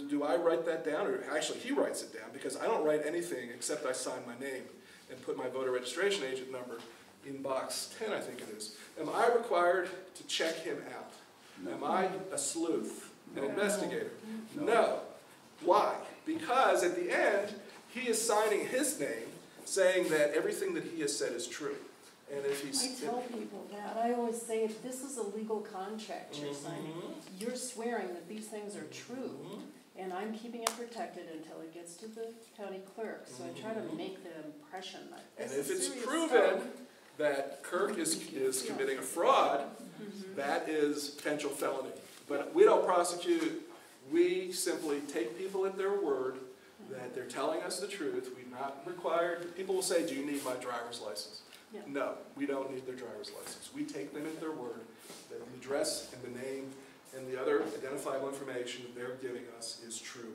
do I write that down? Or actually, he writes it down because I don't write anything except I sign my name and put my voter registration agent number in box 10, I think it is. Am I required to check him out? No. Am I a sleuth, an investigator? No. No. Why? Because at the end, he is signing his name saying that everything that he has said is true. And if he's... I tell people that. I always say if this is a legal contract you're signing, you're swearing that these things are true. And I'm keeping it protected until it gets to the county clerk. So I try to make the impression that And this if is it's serious proven stuff. that Kirk is committing a fraud, that is potential felony. But we don't prosecute. We simply take people at their word that they're telling us the truth. We're not required. People will say, do you need my driver's license? Yeah. No, we don't need their driver's license. We take them at their word that the address and the name and the other identifiable information that they're giving us is true.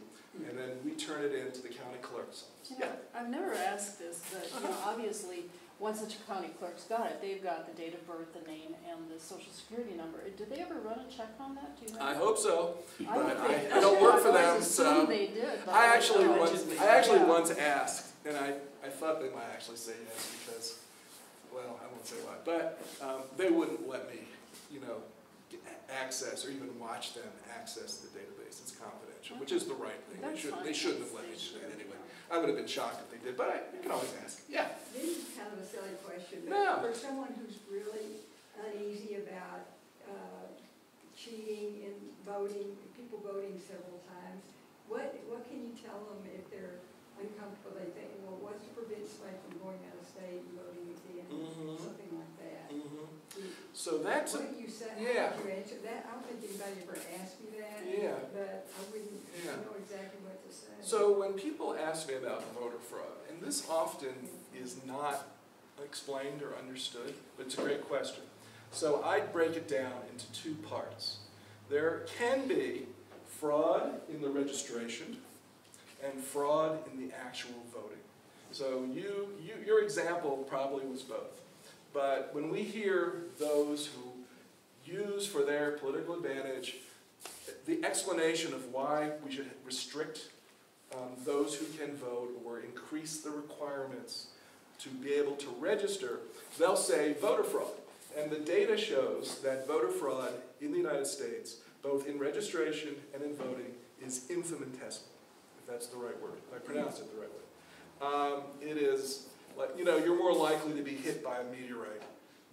And then we turn it into the county clerk's office. You know, I've never asked this, but you know, obviously, once the county clerk's got it, they've got the date of birth, the name, and the social security number. Did they ever run a check on that? Do you know? I hope so, I but hope they I don't work for I've them, always so assumed they did. But I don't know. actually Yeah. once asked, and I thought they might actually say yes because, well, I won't say why, but they wouldn't let me, access or even watch them access the database. It's confidential, which is the right thing. They shouldn't have let me do that anyway. I would have been shocked if they did, but you can always ask. Yeah. This is kind of a silly question, No. but for someone who's really uneasy about cheating in voting, people voting several times, what can you tell them if they're uncomfortable? They think, well, what's to prevent somebody from going out of state and voting again, something like that? So that's What do you say? yeah. How would you answer that? I don't think anybody ever asked me that. Yeah. But I wouldn't. Yeah. know exactly what to say. So when people ask me about voter fraud, and this often is not explained or understood, but it's a great question. So I'd break it down into two parts. There can be fraud in the registration and fraud in the actual voting. So your example probably was both. But when we hear those who use for their political advantage the explanation of why we should restrict those who can vote or increase the requirements to be able to register, they'll say voter fraud. And the data shows that voter fraud in the United States, both in registration and in voting, is infinitesimal, if that's the right word. I pronounced it the right way. It is, like, you know, you're more likely to be hit by a meteorite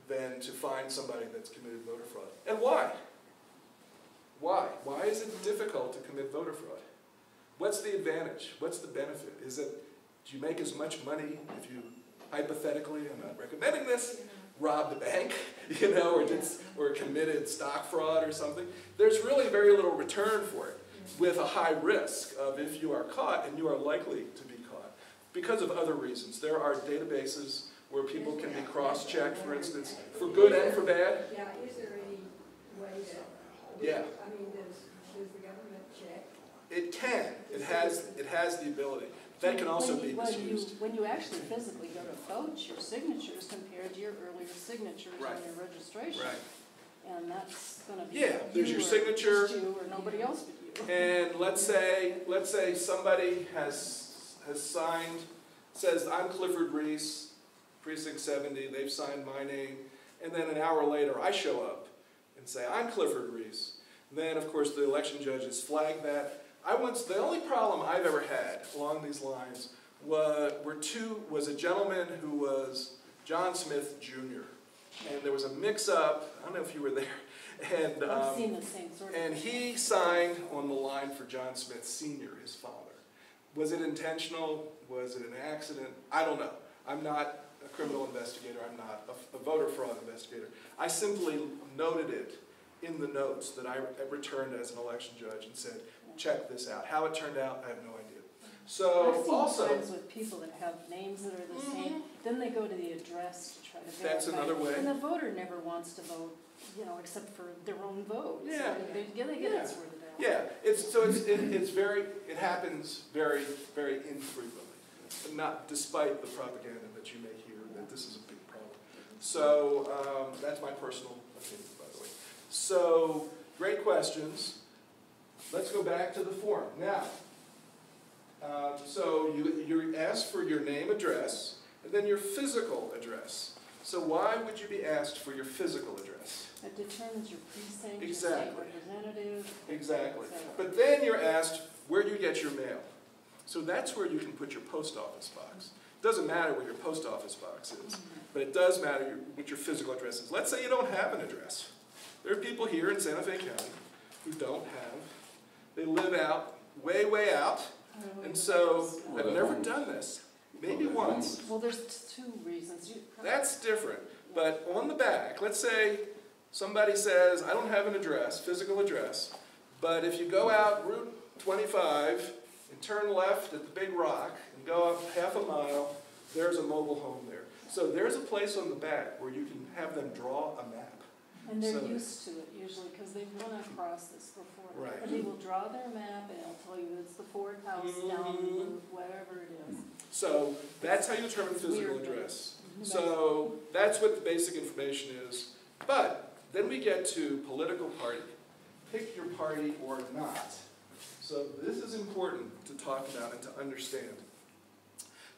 than to find somebody that's committed voter fraud. And why? Why? Why is it difficult to commit voter fraud? What's the advantage? What's the benefit? Is it, do you make as much money if you, hypothetically, I'm not recommending this, robbed a bank, you know, or committed stock fraud or something? There's really very little return for it, with a high risk of if you are caught, and you are likely to be caught, because of other reasons. There are databases where people can be cross-checked, for instance, for good and for bad. Yeah, is there any way that, Yeah. I mean, does the government check? It can. It has the ability. That can also be misused. When you actually physically go to vote, your signature is compared to your earlier signatures Right. on your registration. Right. And that's going to be There's your signature. just you or nobody else but you. And let's say somebody has signed, says, I'm Clifford Rees, Precinct 70, they've signed my name, and then an hour later I show up and say, I'm Clifford Rees. Then, of course, the election judges flag that. The only problem I've ever had along these lines was a gentleman who was John Smith Jr. And there was a mix-up, I don't know if you were there, and I've seen the same sort of and thing. he signed on the line for John Smith Sr., his father. Was it intentional? Was it an accident? I don't know. I'm not a criminal investigator. I'm not a voter fraud investigator. I simply noted it in the notes that I returned as an election judge and said, check this out. How it turned out, I have no idea. So I've seen also, times with people that have names that are the same, then they go to the address to try to verify. That's another way. And the voter never wants to vote, you know, except for their own vote. Yeah. So they get it sorted out. yeah, it happens very, very infrequently, but not despite the propaganda that you may hear that this is a big problem. So that's my personal opinion, by the way. So great questions. Let's go back to the form now. So you asked for your name, address, and then your physical address. So why would you be asked for your physical address? It determines your precinct, Exactly. your state representative. Exactly. et cetera. But then you're asked where you get your mail. So that's where you can put your post office box. It doesn't matter where your post office box is, but it does matter what your physical address is. Let's say you don't have an address. There are people here in Santa Fe County who don't have. They live out, way, way out, and so I've never done this. Maybe once. Well, there's two reasons. That's different. But on the back, let's say somebody says, I don't have an address, physical address, but if you go out Route 25 and turn left at the Big Rock and go up half a mile, there's a mobile home there. So there's a place on the back where you can have them draw a map. And they're used to it usually because they've run across this before. Right. And they will draw their map and it'll tell you it's the Ford house down the road, whatever it is. So that's how you determine physical address. So that's what the basic information is. But then we get to political party. Pick your party or not. So this is important to talk about and to understand.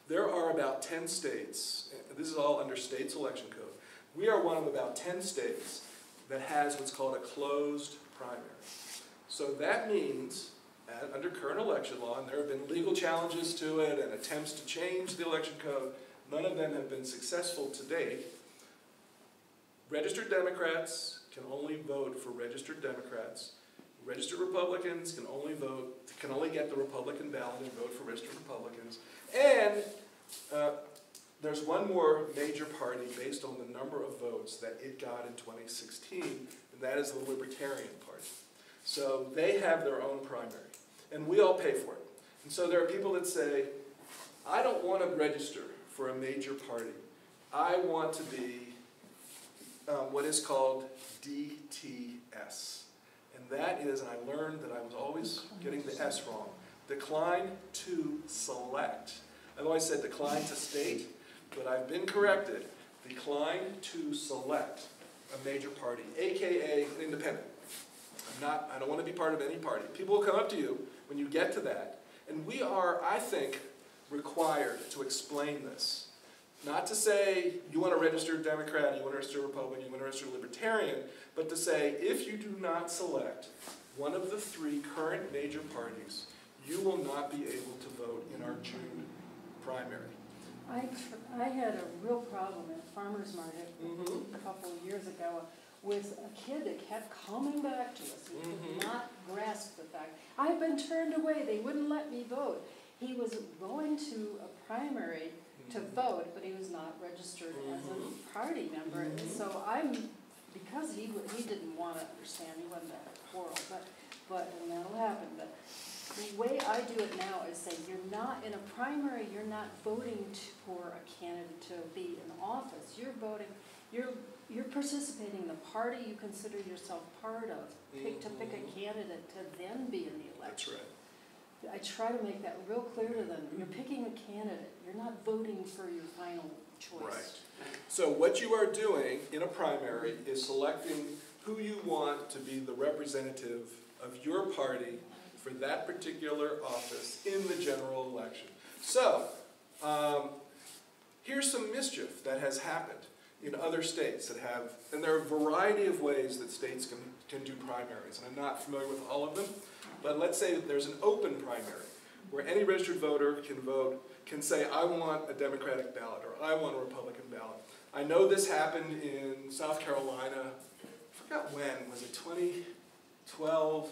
There are about 10 states, this is all under states election code. We are one of about 10 states that has what's called a closed primary. So that means, under current election law, and there have been legal challenges to it and attempts to change the election code, none of them have been successful to date. Registered Democrats can only vote for registered Democrats. Registered Republicans can only get the Republican ballot and vote for registered Republicans. And there's one more major party based on the number of votes that it got in 2016, and that is the Libertarian Party. So they have their own primary. and we all pay for it. And so there are people that say, I don't want to register for a major party. I want to be what is called DTS. And that is, and I learned that I was always getting the S wrong, decline to select. I've always said decline to state, but I've been corrected. Decline to select a major party, AKA an independent. I don't want to be part of any party. People will come up to you when you get to that, and we are, I think, required to explain this. Not to say you want to register Democrat, you want to register Republican, you want to register Libertarian, but to say if you do not select one of the three current major parties, you will not be able to vote in our June primary. I had a real problem at a farmer's market a couple of years ago with a kid that kept coming back to us. He could not grasp the fact. I've been turned away. They wouldn't let me vote. He was going to a primary to vote, but he was not registered as a party member. And so because he didn't want to understand, he wasn't that quarrel, and that'll happen. But the way I do it now is say, you're not, in a primary, you're not voting for a candidate to be in office. You're voting, you're participating in the party you consider yourself part of. To pick a candidate to then be in the election. That's right. I try to make that real clear to them. You're picking a candidate. You're not voting for your final choice. Right. So what you are doing in a primary is selecting who you want to be the representative of your party for that particular office in the general election. So, here's some mischief that has happened in other states that have, and there are a variety of ways that states can do primaries, and I'm not familiar with all of them, but let's say that there's an open primary where any registered voter can say, I want a Democratic ballot, or I want a Republican ballot. I know this happened in South Carolina, I forgot when, was it 2012?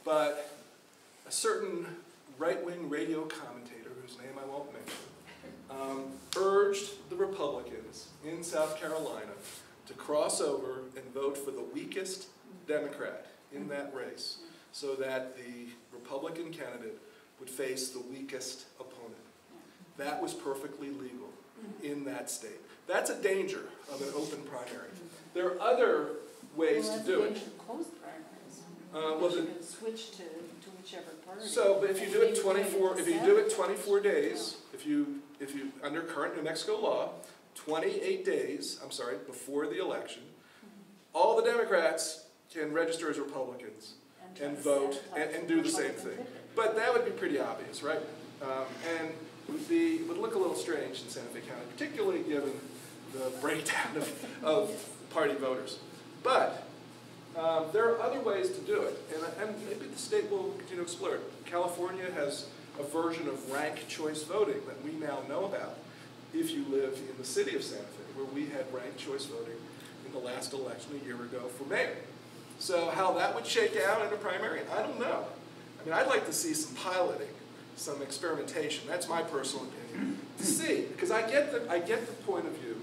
But a certain right-wing radio commentator, whose name I won't mention, urged the Republicans in South Carolina to cross over and vote for the weakest Democrat in that race so that the Republican candidate would face the weakest opponent. That was perfectly legal in that state. That's a danger of an open primary. There are other ways to do it. Closed primaries. You can switch to whichever party. So, but if you do it 24 days, if you under current New Mexico law, 28 days, before the election, all the Democrats can register as Republicans and vote and do the same thing. But that would be pretty obvious, right? And would look a little strange in Santa Fe County, particularly given the breakdown of party voters. But there are other ways to do it, and maybe the state will continue to explore it. California has a version of ranked choice voting that we now know about if you live in the city of Santa Fe, where we had ranked choice voting in the last election a year ago for mayor. So how that would shake out in a primary, I don't know. I mean, I'd like to see some piloting, some experimentation. That's my personal opinion. To see, because I get the point of view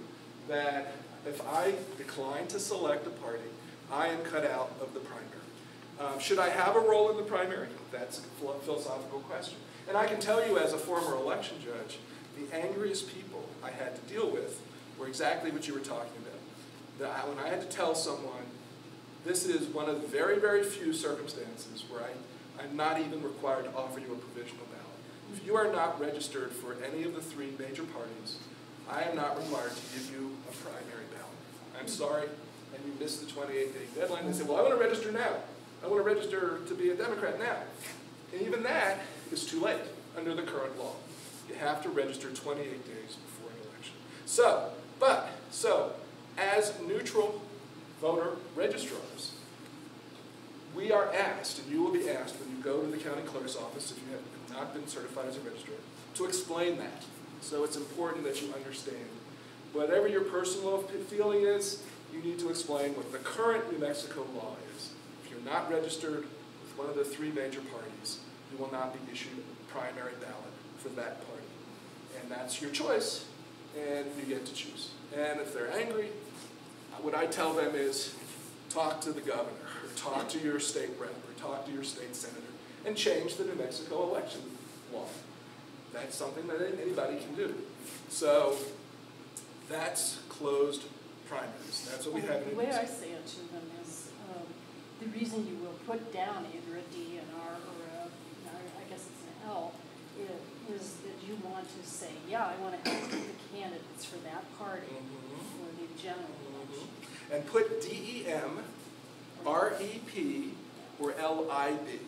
that if I decline to select a party, I am cut out of the primary. Should I have a role in the primary? That's a philosophical question. And I can tell you as a former election judge, the angriest people I had to deal with were exactly what you were talking about. When I had to tell someone, this is one of the very, very few circumstances where I'm not even required to offer you a provisional ballot. If you are not registered for any of the three major parties, I am not required to give you a primary ballot. I'm sorry, and you missed the 28-day deadline. They say, well, I want to register now. I want to register to be a Democrat now. And even that is too late under the current law. You have to register 28 days before an election. So, as neutral voter registrars, we are asked, and you will be asked when you go to the county clerk's office, if you have not been certified as a registrar, to explain that. So it's important that you understand. Whatever your personal feeling is, you need to explain what the current New Mexico law is. If you're not registered with one of the three major parties, you will not be issued a primary ballot for that party. And that's your choice, and you get to choose. And if they're angry, what I tell them is talk to the governor, or talk to your state rep, or talk to your state senator, and change the New Mexico election law. That's something that anybody can do. So that's closed primaries. That's what we have in The way I say it to them is, the reason you will put down either a D, an R, or I guess it's an L, is that you want to say, yeah, I want to have the candidates for that party for the general election. And put DEM, REP, or LIB,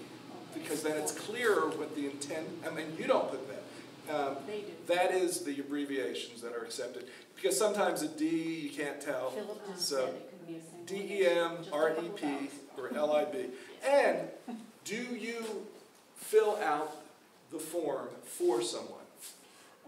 because then it's clearer what the intent, I mean, you don't put that. They do. That is the abbreviations that are accepted. Because sometimes a D, you can't tell. Philip just So said it could be a single DEM, name, just a couple REP, dots. or LIB. And do you fill out the form for someone?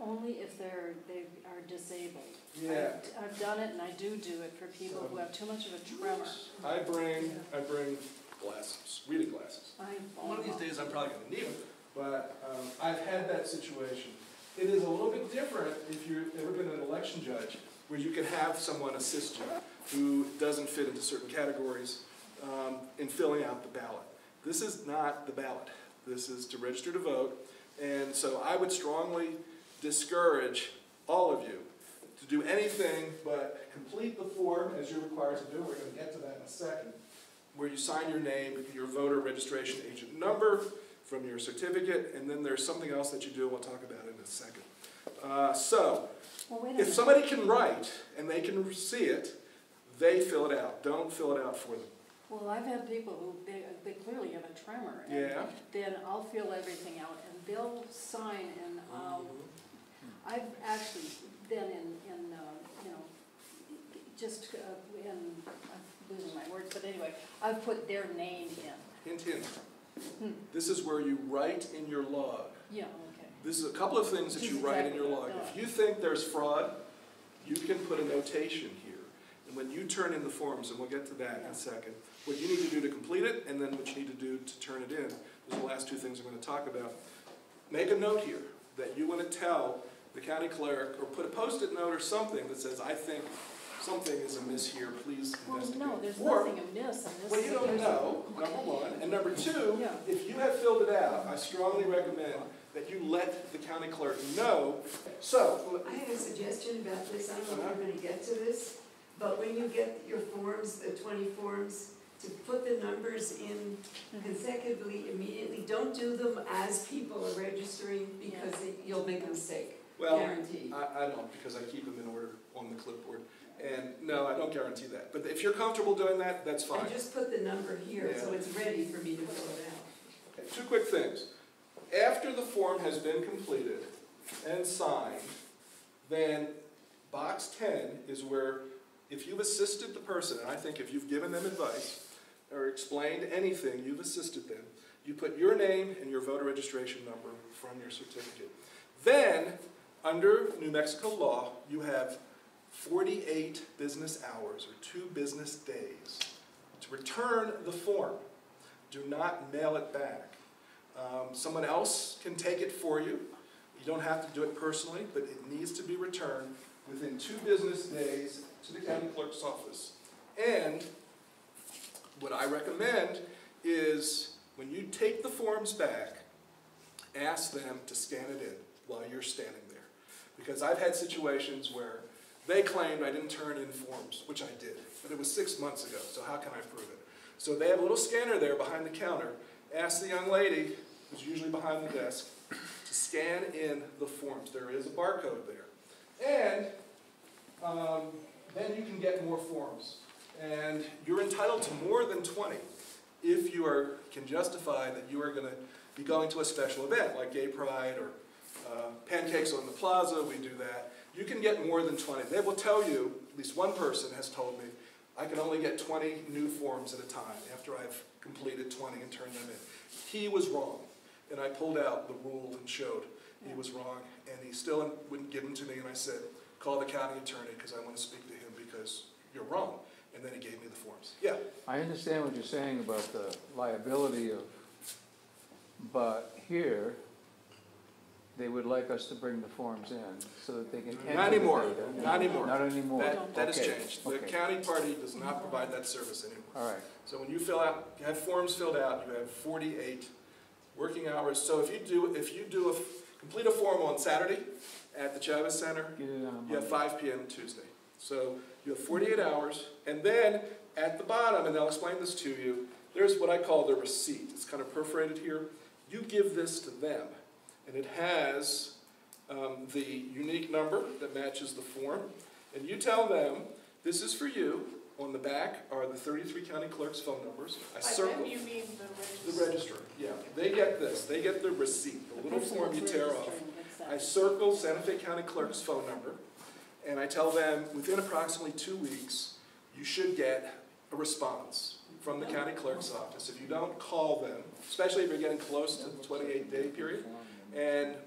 Only if they are disabled. Yeah. I've done it, and I do it for people who have too much of a tremor. I bring glasses, reading glasses. One of these days I'm probably going to need them, but I've had that situation. It is a little bit different if you've ever been an election judge, where you can have someone assist you who doesn't fit into certain categories in filling out the ballot. This is not the ballot. This is to register to vote, and so I would strongly discourage all of you to do anything but complete the form as you're required to do. We're going to get to that in a second, where you sign your name, your voter registration agent number from your certificate, and then there's something else that you do we'll talk about in a second. Well, wait a If minute. somebody can write and they can see it, they fill it out. Don't fill it out for them. Well, I've had people who, they clearly have a tremor. And Yeah. then I'll fill everything out, and they'll sign, and I've actually been in just I'm losing my words, but anyway, I've put their name in. Hint, hint. This is where you write in your log. Yeah, okay. This is a couple of things that This you is write in exactly your what log. I've If you think there's fraud, you can put a notation here. And when you turn in the forms, and we'll get to that in a second, what you need to do to complete it, and then what you need to do to turn it in, those are the last two things I'm going to talk about. Make a note here that you want to tell the county clerk, or put a post-it note or something that says, I think something is amiss here, please investigate. Well, no, there's Or, nothing amiss in this. well, you don't know, number one. And number two, Yeah. if you have filled it out, I strongly recommend that you let the county clerk know. So, I have a suggestion about this, I don't know if we're gonna get to this, but when you get your forms, the 20 forms, to put the numbers in consecutively, immediately, don't do them as people are registering, because you'll make a mistake, well, guaranteed. I don't, because I keep them in order on the clipboard. And no, I don't guarantee that. But if you're comfortable doing that, that's fine. I just put the number here, so Yeah. it's ready for me to fill it out. Okay, two quick things. After the form has been completed and signed, then box 10 is where, if you've assisted the person, and I think if you've given them advice or explained anything, you've assisted them, you put your name and your voter registration number from your certificate. Then, under New Mexico law, you have 48 business hours, or 2 business days, to return the form. Do not mail it back. Someone else can take it for you. You don't have to do it personally, but it needs to be returned within 2 business days to the county clerk's office. And what I recommend is, when you take the forms back, ask them to scan it in while you're standing there. Because I've had situations where they claimed I didn't turn in forms, which I did, but it was 6 months ago, so how can I prove it? So they have a little scanner there behind the counter. Ask the young lady, who's usually behind the desk, to scan in the forms. There is a barcode there. And then you can get more forms. And you're entitled to more than 20 if you can justify that you are going to be going to a special event, like Gay Pride or Pancakes on the Plaza, we do that. You can get more than 20. They will tell you, at least one person has told me, I can only get 20 new forms at a time after I've completed 20 and turned them in. He was wrong. And I pulled out the rule and showed he was wrong. And he still wouldn't give them to me. And I said, call the county attorney because I want to speak to him because you're wrong. And then he gave me the forms. Yeah. I understand what you're saying about the liability of, but here, they would like us to bring the forms in so that they can enter Not anymore. the data. Not anymore. Not anymore. That has Okay. changed. The Okay. county party does not provide that service anymore. All right. So when you have forms filled out, you have 48 Working hours, so if you complete a form on Saturday at the Chavez Center, Get it on you have Monday. 5 p.m. Tuesday. So you have 48 hours, and then at the bottom, and they'll explain this to you, there's what I call the receipt. It's kind of perforated here. You give this to them, and it has the unique number that matches the form, and you tell them, this is for you. On the back are the 33 county clerks' phone numbers. I By circle. them, you mean the The registrar, yeah. They get this. They get the receipt, the little person form you that's tear off. registering gets that. I circle Santa Fe County Clerk's phone number, and I tell them within approximately 2 weeks, you should get a response from the county clerk's office. If you don't, call them, especially if you're getting close to the 28-day period,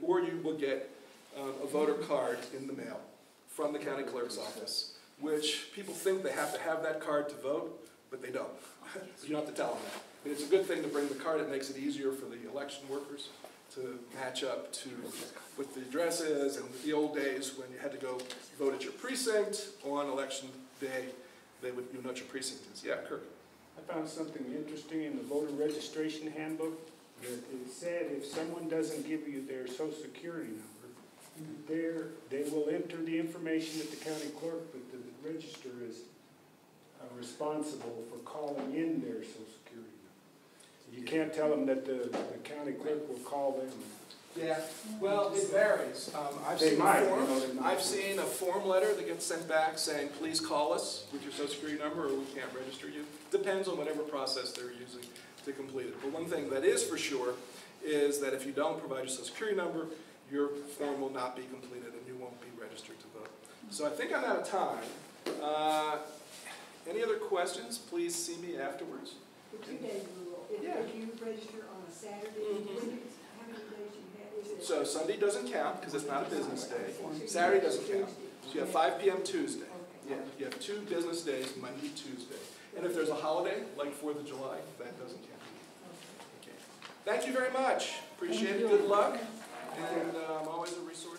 or you will get a voter card in the mail from the county clerk's office, which people think they have to have that card to vote, but they don't. You don't have to tell them that. I mean, it's a good thing to bring the card. It makes it easier for the election workers to match up to what the address is. And the old days when you had to go vote at your precinct on election day, you know what your precinct is. Yeah, Kirk. I found something interesting in the voter registration handbook, that it said if someone doesn't give you their social security number, they will enter the information at the county clerk, but the register is responsible for calling in their social security number. You can't tell them that the county clerk will call them. Yeah, well, it varies. I've seen a form letter that gets sent back saying, please call us with your social security number or we can't register you. Depends on whatever process they're using to complete it. But one thing that is for sure is that if you don't provide your social security number, your form will not be completed and you won't be registered to vote. So I think I'm out of time. Any other questions? Please see me afterwards. The 2-day rule, if you register on a Saturday, how many days you have? Is it? So Sunday doesn't count because it's not a business day. Saturday doesn't count. So you have 5 p.m. Tuesday. Yeah, you have 2 business days, Monday, Tuesday. And if there's a holiday, like 4th of July, that doesn't count. Okay. Thank you very much. Appreciate it. Good luck. And I'm always a resource.